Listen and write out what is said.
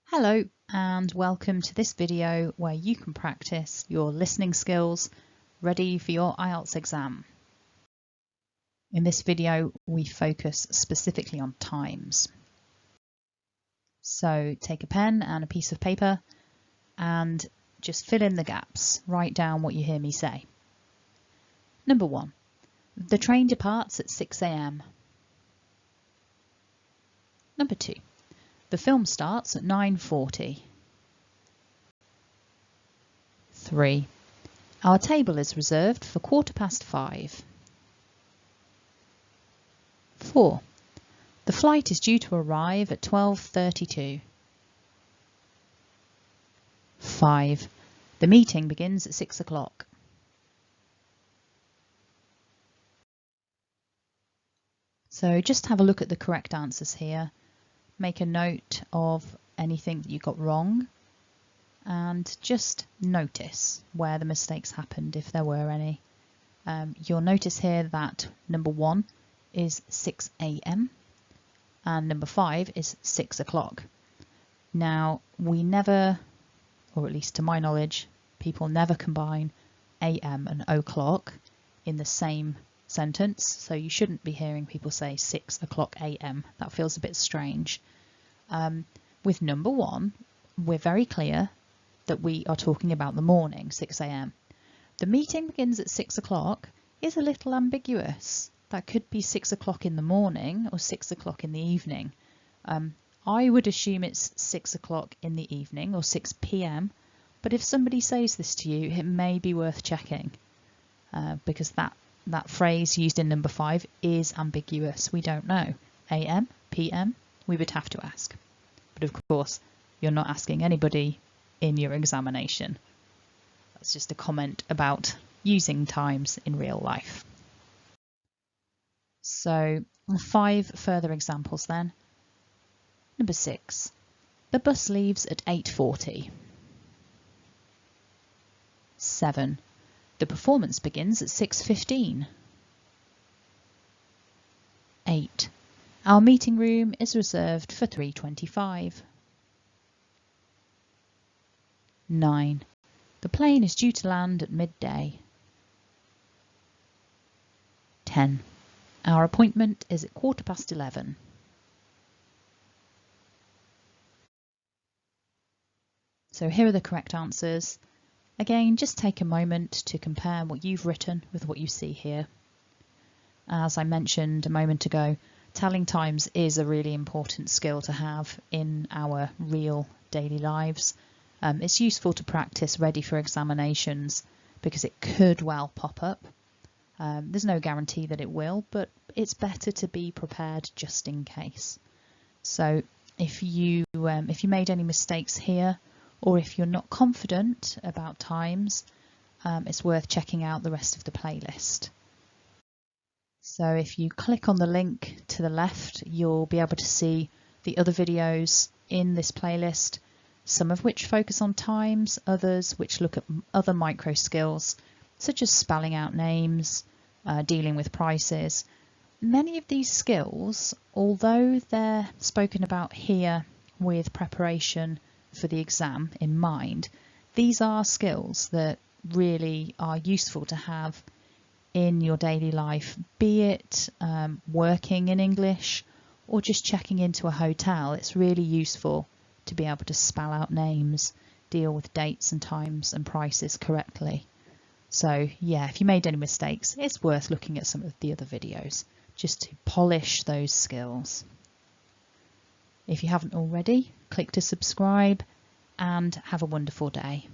Hello and welcome to this video where you can practice your listening skills ready for your IELTS exam. In this video we focus specifically on times. So take a pen and a piece of paper and just fill in the gaps. Write down what you hear me say. Number 1. The train departs at 6 a.m. Number 2. The film starts at 9:40. 3. Our table is reserved for 5:15. 4. The flight is due to arrive at 12:32. 5. The meeting begins at 6 o'clock. So just have a look at the correct answers here. Make a note of anything that you got wrong and just notice where the mistakes happened if there were any. You'll notice here that number 1 is 6 a.m. and number 5 is 6 o'clock. Now we never, or at least to my knowledge, people never combine a.m. and o'clock in the same sentence, so you shouldn't be hearing people say 6 o'clock a.m. That feels a bit strange. With number 1, we're very clear that we are talking about the morning, 6 a.m. The meeting begins at 6 o'clock is a little ambiguous. That could be 6 o'clock in the morning or 6 o'clock in the evening. I would assume it's 6 o'clock in the evening or 6 p.m. But if somebody says this to you, it may be worth checking because that phrase used in number 5 is ambiguous. We don't know. AM, PM, we would have to ask. But of course, you're not asking anybody in your examination. That's just a comment about using times in real life. So 5 further examples then. Number 6. The bus leaves at 8:40. 7. The performance begins at 6:15. 8. Our meeting room is reserved for 3:25. 9. The plane is due to land at midday. 10. Our appointment is at 11:15. So here are the correct answers. Again, just take a moment to compare what you've written with what you see here. As I mentioned a moment ago, telling times is a really important skill to have in our real daily lives. It's useful to practice ready for examinations because it could well pop up. There's no guarantee that it will, but it's better to be prepared just in case. So if you made any mistakes here, or if you're not confident about times, it's worth checking out the rest of the playlist. So if you click on the link to the left, you'll be able to see the other videos in this playlist, some of which focus on times, others which look at other micro skills, such as spelling out names, dealing with prices. Many of these skills, although they're spoken about here with preparation for the exam in mind, these are skills that really are useful to have in your daily life, be it working in English or just checking into a hotel. It's really useful to be able to spell out names, deal with dates and times and prices correctly. So yeah, if you made any mistakes, it's worth looking at some of the other videos just to polish those skills. If you haven't already, click to subscribe and have a wonderful day.